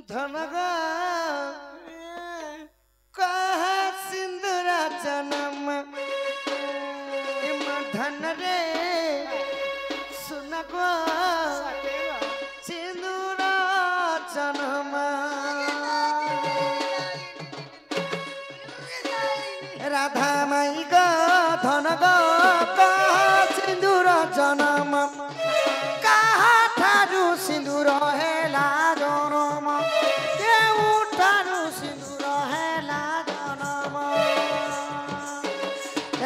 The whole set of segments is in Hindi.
धनगा कहा सिंदूरा जन्म धन रे सुनगो सिंदूरा जन्म राधा माई गो धन गो कहा सिंदूर जन्म कहा ठारू सिंदूर हेला जनम केउ ठारू सिंदूर हेला जनम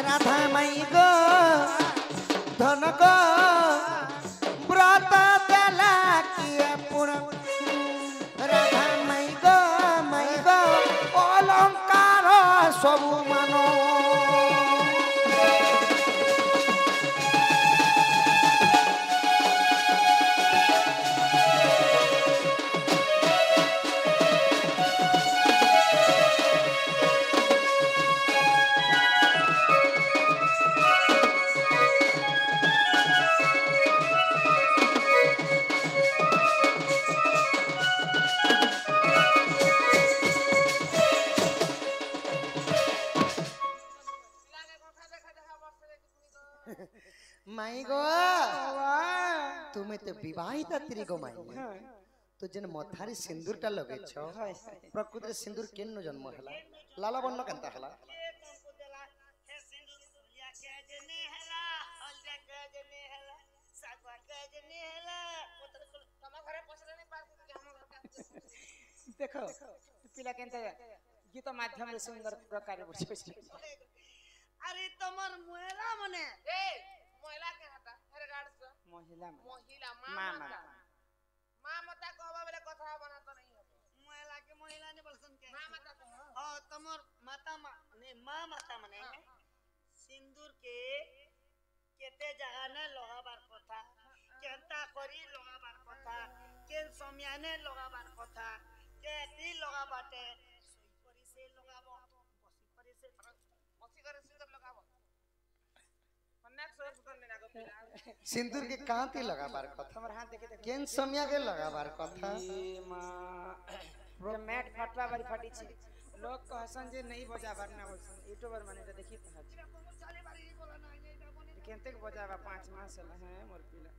राधा माई गो धन गो व्रत देला किए पुण राधा माई गो अलंकार सबु मानो माई गो तुम्हें तो विवाहिता त्री गो माई तो जन मथारी सिंदूर टा लगे छ प्रकृत सिंदूर केन जन्म हला लाला बन्न केनता हला देखो पिला केनता गीत माध्यम रे सुंदर प्रकार बुझे अरे तमर मोहला मने ए मोहला के हटा अरे गाड़ से महिला मां मता कहबा बेले कथा बना तो नहीं हो मोहला के महिला ने बलसन के मां मता कह हां तमर माता ने मां माता मने सिंदूर के केते जगह ने लगाबार कथा केनता करी लगाबार कथा केन समयाने लगाबार कथा के दी लगाबाटे सोई करी से लगाबो बसी करी से मसी करे सिंदूर लगाबो कन्याक सोर सुतन ने नागो पिला सिंदूर के कांति लगाबार कथा हमर हाथ देखे केन समय के लगाबार कथा ए मां मैट फटवा बारी फटी छी लोग कहसन जे नहीं बजाबार ना बोलसन यूट्यूबर माने तो देखी तो चाले बारी बोला ना नहीं बने केनते के बजाबा 5 मास चला है मोर पिला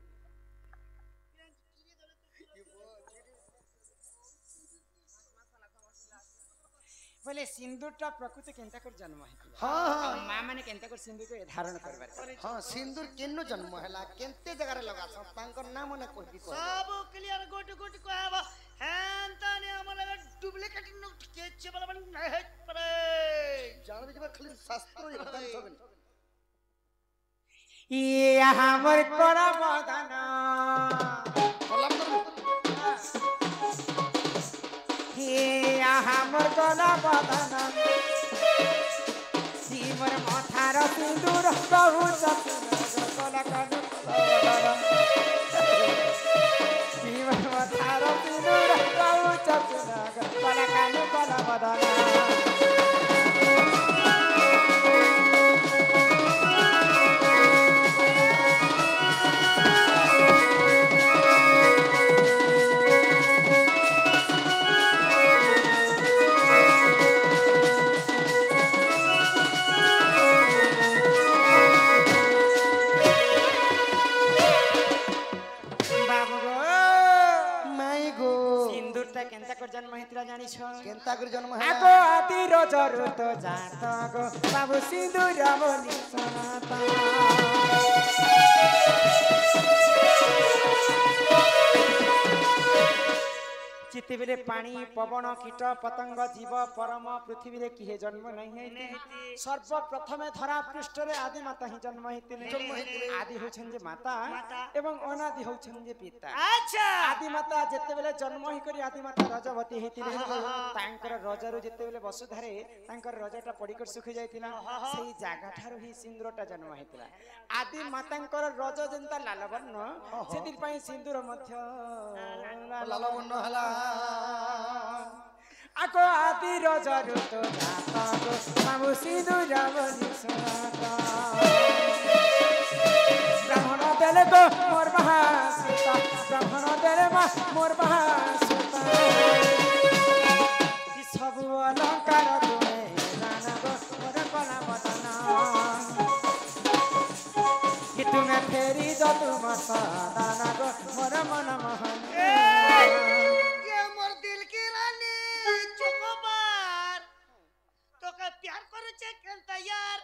बोले सिंदूरटा प्रकृति केनता कर जन्म है हां हां मां माने केनता कर सिंदूर को धारण करबार हां सिंदूर केन जन्म हला केनते जगह रे लगा छ तांकर नाम ने कोई को सब क्लियर गोटी गोटी कहबा हैन ताने हमला डुप्लीकेट न के चबल बन है परे जान दे खाली शास्त्र एकदम सब ये हमर कोरा बदना कलम कर हे हमर कोरा बदना सीमर माथार सिंदूर कहू सपना कोला कनु सीमर माथार सिंदूर कहू सपना कोला कनु कोला बदना जन्म हितरा जानी छ केनता कर जन्म है आगो आदि रोजर तो जाता गो बाबू सिंदूर बोली सनाता चित्ते बेले पानी पवन कीट पतंग जीव परम पृथ्वी रे किहे जन्म नहीं है सर्वप्रथमे धरा पृष्ठ रे आदि माता ही जन्म हितले आदि होछन जे माता एवं अनादि होछन जे पिता अच्छा आदि माता जेते बेले जन्म ही करी आदि माता रजवती हितले तांकर रजरु जेते बेले वसुधारे तांकर रजटा पडिकर सुखि जायतिला सेही जागा ठारो ही सिंदूरटा जन्म हितला आदि मातांकर रज जेंता लालवर्ण सेतिर पई सिंदूर मध्य लालवर्ण हला आको आदि रजरु तो जाता गो बाबू सिंदूर बोली सनाता ब्राह्मण देले गो मोर महासीता ब्राह्मण देले मा मोर महासीता जो तुम दाना गो मोर मन मोहन ये मोर दिल की रानी चोकोबार तो का प्यार करू छे केन तैयार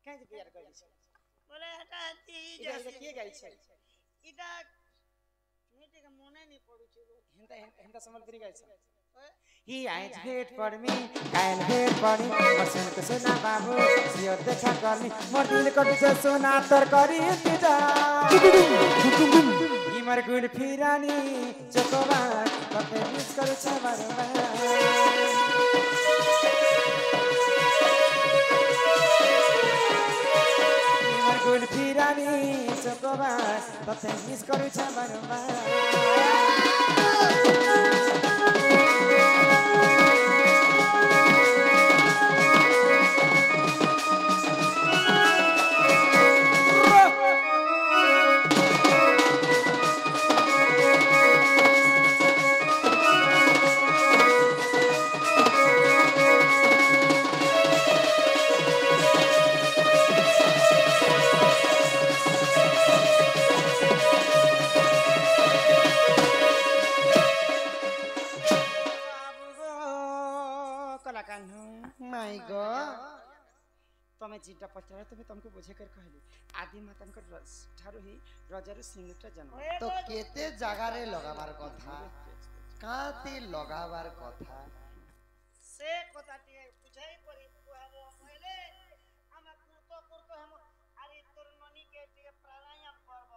काहे जे प्यार करै छै बोले हटा ती इधर जैसे के गाई छै इदा मीटे का मने नहीं पड़ू छे हिंदा संबलपुरी गाई छै He ain't wait for me, can't wait for me. Masin ko suna babu, siyo dekha karni. Mor dil ko dise suna tar kari intizar. Imar gul firani, chokobar, kate miss karu cha barbar. Imar gul firani, chokobar, kate miss karu cha barbar. My God तमे जिटा पचार तमे तुमको बुझे कर कहली आदि माता ठारू ही रजार सिंदूरटा जन्म तो केते जगह रे लगाबार कथा काते लगाबार कथा से কথাটি বুঝাই পরি কুহাবো কইলে আমরা করতে हम আরে তোর ননি কে টিকে প্রাণায়াম করব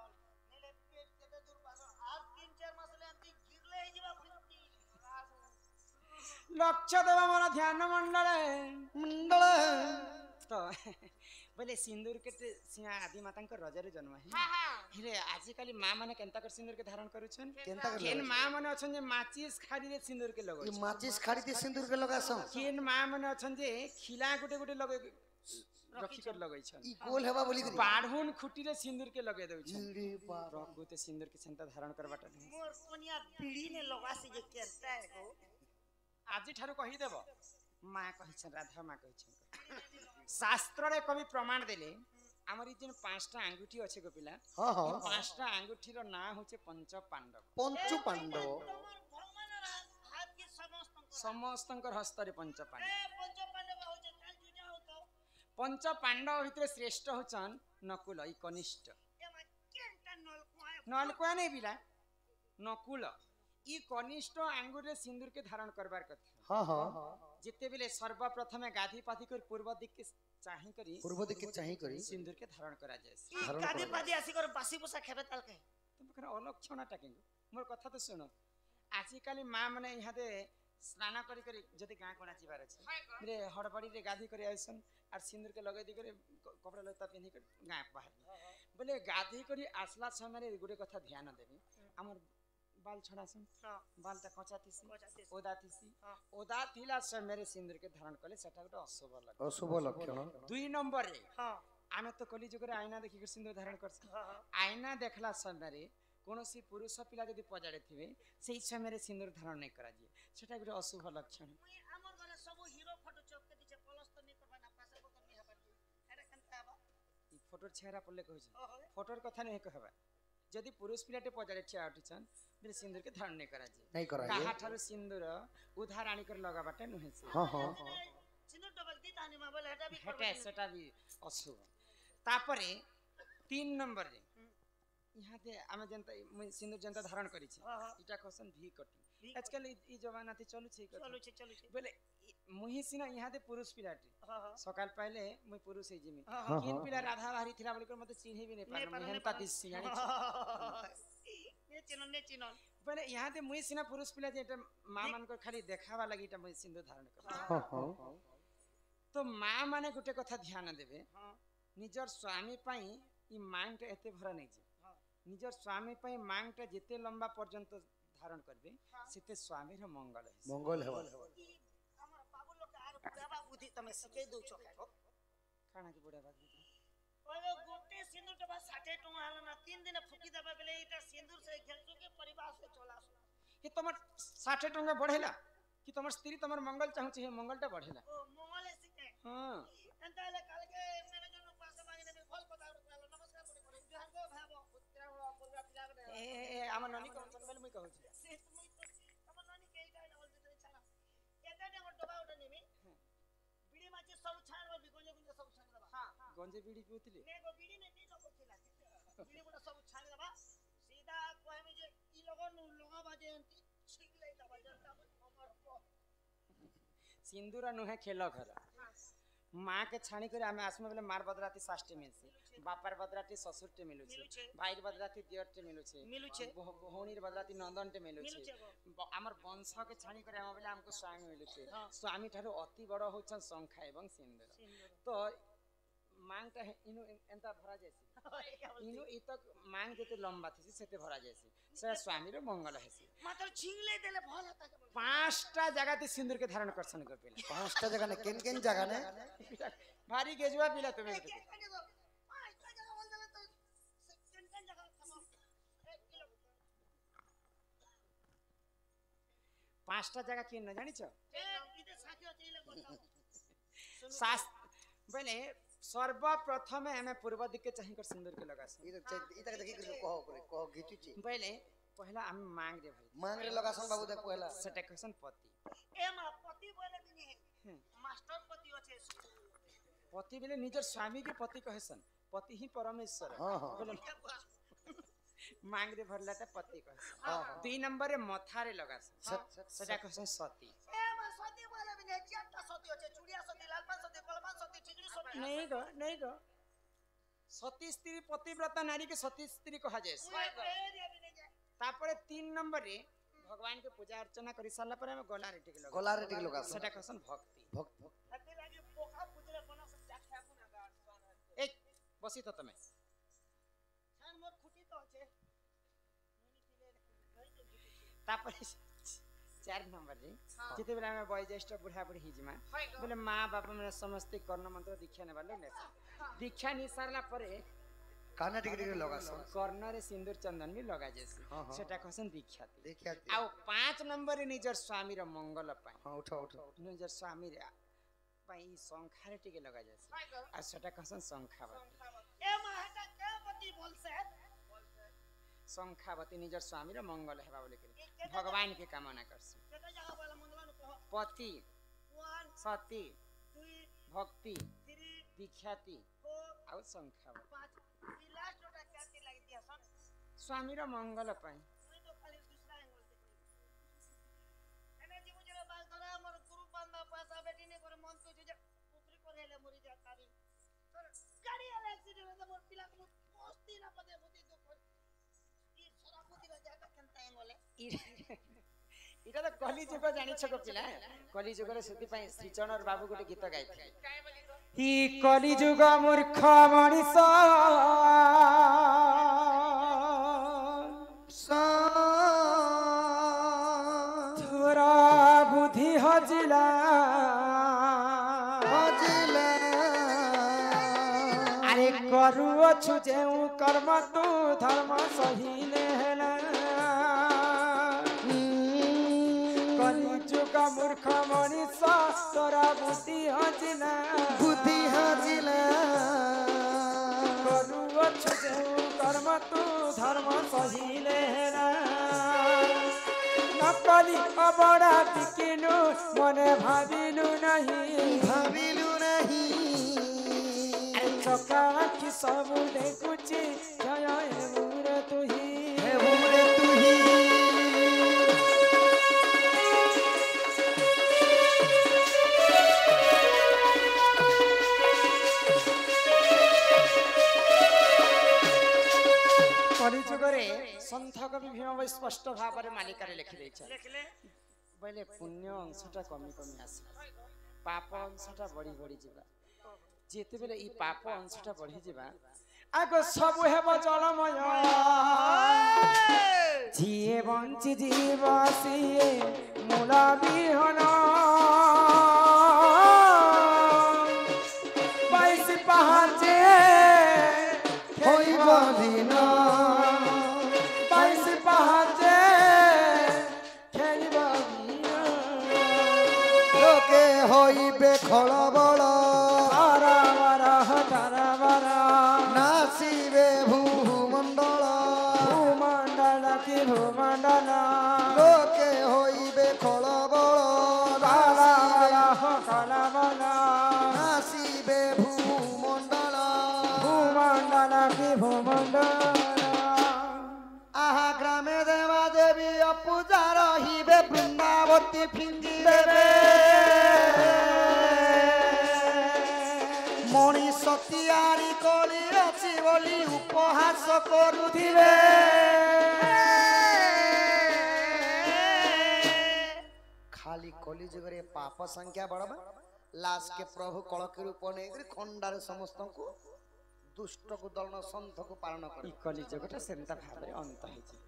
নিলে পেট কেটে দূর পাস আর 3-4 মাস লে আন্তি গিরলে হই যাবা ফুটি लक्ष्य देव मोर ध्यान मंडल मंडल तो बोले सिंदूर के सिंहा आदि माता रजर जन्म है हेले आजिकल माँ माने केनता कर सिंदूर के धारण करूछन केनता कर केन माँ माने अछन जे माचिस खाड़ी रे सिंदूर के लगो ई माचिस खाड़ी दे सिंदूर के लगासो केन माँ माने अछन जे खिला गुटे गुटे लगे रखी कर लगै छन ई गोल हेबा बोली करी बाढ़ुन खुटी रे सिंदूर के लगे दउ छन रे बाप रघुते सिंदूर के सेंता धारण करबाटा मोर कोनिया पीढ़ी ने लगासी जे केनता है को আজি ठारू कहि देब माँ कहि छन राधा माँ कहि छन शास्त्र रे कवि प्रमाण देले हमर जिन पांचटा अंगूठी अछि गो पिला हां हां पांचटा अंगूठी रो ना होचे पंच पांडव पंचु पांडव तमर भगवान हाथ के समस्तंकर हस्तरे पंच पांडव पंच पांडव हो जे काल जुजा हो तो पंच पांडव भितर श्रेष्ठ होचन नकुल ई कनिष्ठ ए मा केनटा नलकुआ नहीं पिला नकुल ई कनिष्ठ आंगुर रे सिंदूर के धारण करबार कथा हां हां जिते बेले सर्वप्रथम गाधी पाथी कर पूर्व दिक के चाहि करी पूर्व दिक के चाहि करी सिंदूर के धारण करा जाय धारण कादी करा पादी आसी कर बासी पोसा खेबे ताल के तुम कर अलक्षणा टाके मोर कथा तो सुनो आजि काली मां माने यहाँ दे स्नान करी करी जदी गां कोना जीवार अछि रे हड़बड़ी रे गाधी करी आइसन और सिंदूर के लगे दी करे कपड़ा लता पिन्ही कर गां बाहर बोले गाधी करी आसला समय रे गुडे कथा ध्यान देबी हमर बाल छड़ासन बाल त कचा थिसी ओदा थिसी ओदा थिला समय रे सिंदूर के धारण कले सेटा गोटे अशुभ लक्षण 2 नंबर रे हां आमे तो कली जुग रे आईना देखि के सिंदूर धारण करछ आईना देखला समय रे कोनोसी पुरुष पिला जदी पजाड़े थिबे सेही समय रे सिंदूर धारण नै करा दिए सेटा गोटे अशुभ लक्षण हमर घरे सब हीरो फोटो चपके दिछे प्लस तो नै करबा ना पासे को करनी हबा एटा केनता हबा ई फोटोर चेहरा पल्ले कहै फोटोर कथा नै कहबा जदी पुरुष पिलाटे पजाड़े छिया उठिछन बिन सिंदूर के धारण नै करा दिए नै करा दिए काहा ठारो सिंदूर उधार आनी कर लगाबाटे नहे से हां हां सिंदूर डबल दी तानी मा बोले एटा भी हेटा सेटा भी अशुभ तापरे 3 नंबर रे यहाँ ते आमे जनता सिंदूर जनता धारण करी छी इटा क्वेश्चन भी कटी आजकल ई जमाना ते चलु छी चलु छी बोले मुही सिना यहाँ ते पुरुष पिलाटी सकाल पहले मुई पुरुष हे जिमी हाँ, किन हाँ। पिला राधा बाहरी थिला बोली कर मते चिन्हे भी नै पार मेहनता दिस सियानी ने चिनो बोले यहाँ ते मुई सिना पुरुष पिला जे एटा मां मान को खाली देखावा लागि एटा मुई सिंदूर धारण कर हां हां तो मां माने गुटे कथा ध्यान देबे निजर स्वामी पई ई मांग एते भरा नै जे निजर स्वामी पई मांग जेते लंबा पर्यंत धारण करबे सेते स्वामी रो मंगल है मंगल हेबा हमर बाबू लोग आर बुढ़ावा बुद्धि तमे सिखे दउ छ काना के बुढ़ा बात ओए गोटे सिंदूर डबा 60 टका हला ना 3 दिन फुकी दबा बेले एटा सिंदूर से घेरसु के परिवार से चलासु कि तमर 60 टका बढ़ेला कि तमर स्त्री तमर मंगल चाहू छी मंगलटा बढ़ेला ओ मंगले सिखे हां एंताले काल के मेरे जन पास मांगे ने फल पता नमस्कार আমার ননি কোন বলে মুই কହୁছি तमर नानी के इटा ना बोलते तो छाना एटा ने डबा उठा नेमी बीड़ी माची सब छान बा बिकोजे गुंजे सब छान दबा हां गंजे बीड़ी पिउतिले ने गो बीड़ी ने नी लोग थिला बीड़ी गुंडा सब छान दबा सीधा कहमे जे ई लोगन लोगा बाजे एंती ठीक ले दबा जनता हमर सिंदूर नुहे खेल घर माँ के छाणी कर आमे आसमे बेले मार बदराती साष्टे मिलसी बापार बदराती ससुरटे मिलुछे भाईर बदराती दियरटे मिलुछे भौणीर बदराती नंदनटे मिलुछे हमर वंश के छाणी कर आमे बेले हमको स्वामी मिलुछे स्वामी ठारो अति बड़ होछन शंखा एवं सिंदूर तो मांगटा इनु एंता भरा जायसी इनु इ तक मांग जते लंबा थिसी सेते भरा जायसी से स्वामी रो मंगल हेसी मात्र छिंगले देले भल होता के पांचटा जगह ते सिंदूर के धारण करसन कर पेले पांचटा जगह ने केन केन जगह ने भारी गेजुआ पिला तुम्हें पांचटा जगह बोल देले तो सेकंड जगह खमो 1 किलो पांचटा जगह के न जानि छ इते साथी होते ले बताओ सास बने सर्वप्रथम हमें पूर्व दिक के चाहिए कर सिंदूर के लगास ई तक देखि कहो घिचुची पहले पहला हम मांग दे भाई मांग रे लगासन बाबू देख पहला सेटा क्वेश्चन पति ए मा पति बोले दिनी है मास्टर पति होचे पति बेले निजर स्वामी के पति कहसन पति ही परमेश्वर हां हां बोले मांग दे भरलाटा पति कहसन 2 नंबर रे मथा रे लगास सेटा क्वेश्चन सती ए मा सती बोले बिने चारटा सती होचे चुड़िया सती लालपान सती कलपान सती ठिकड़ी सती नहीं गो सती स्त्री पतिव्रता नारी के सती स्त्री कहा जाय तापरे 3 नंबर रे भगवान के पूजा अर्चना करि साला पर हम गला रे टिक लगा सेटा कहसन भक्ति हते लागे पोखा पुजरे बना से चाख्या पुना गाड ए बसी तो तमे छान मोर खुटी तो होचे तापरे 4 नंबर रे जिते बेला में वयोज्येष्ठ बुढ़ा बुढ़ी हिजमा बोले माँ बाप में समस्त कर्ण मंत्र दीक्षा ने वाले ने दीक्षा नि सारला परे काना टिक लगासन कर्ण रे सिंदूर चंदन भी लगा जैसे सेटा कहसन दीक्षा देखिया आ 5 नंबर रे निजर स्वामी रो मंगल पाए हां उठो निजर स्वामी रे पाई संखारे टिके लगा जैसे आ सेटा कहसन संखावती ए महाटा के पति बोलसे संखावती निजर स्वामी रो मंगल हेबा बोले के भगवान के कामना करसी केते जगह बोला मंगल न कहो पति 1 सती 2 भक्ति 3 दीक्षाती 4 आ संखावती 5 ई लास्ट ओटा क्या लगी दिया सन स्वामी रो मंगल पाए नहीं तो खाली दूसरा एंगल देखो एने जी मुझे बाल धरा मोर गुरु बंदा पैसा बेटी ने करे मन तो जे ऊपरी को हेले मरी जा तारी तो गाड़ी वाला एक्सीडेंट में मोर पिला को मस्ती ना पदे बुद्धि दुख ई सरापति में जाता केनता एंगल इटा तो कली जुग जानि छ को पिला कली जुग रे सेति पई श्रीचरण बाबू गोटे गीत गाइथि ही कली जुग मूर्ख मनिष थोरा बुद्धि हजिला अरे करू छु जेउ कर्म तू धर्म सही लेला कली जुग मूर्ख मनिष तोरा बुद्धि हजिला करू छु जेउ कर्म तू धर्म सही लेला नकली अबड़ा बिकिनु मने भाबिलु नहीं चका की सब देखुची जय हे मुरे तुही कलिजुगरे संथ कवि भीम स्पष्ट भाव रे मालिकारे लिखि दै छ लिखले पहिले पुण्य अंशटा कमी आसे पाप अंशटा बड़ी जिबा जेते बेले ई पाप अंशटा बढ़ी जिबा आगो सब हेब जलमय जिए बंची जीवासिए मूला बिहन 22 पहाचे होइब दिन 22 पहाचे खेलिब लोके होइबे खळबळ तारा नासिबे भूमंडल ভূমণ্ডল লোকে হইবে খলবল কলবল আসিবে ভূমণ্ডল ভূমণ্ডল কি ভূমণ্ডল আহা গ্রামে দেবা দেবী অপূজা রহিবে বৃন্দাবতী ফিঙ্গি দেবে মଣିষ ତିଆରି କରି ଅଛି ବୋଲି ଉପହାସ କରୁଥିବେ ଖାଲି କଲି ଯୁଗରେ ପାପ ସଂଖ୍ୟା ବଢବା ଲାଷ୍ଟ କେ ପ୍ରଭୁ କଳକି ରୂପ ନେଇକରି ଖଣ୍ଡାରେ ସମସ୍ତଙ୍କୁ ଦୁଷ୍ଟକୁ ଦଳନ ସନ୍ଥକୁ ପାଳନ ଇ କରି କଲି ଯୁଗଟା ସେନ୍ତା ଭାବରେ ଅନ୍ତ ହେଇଛି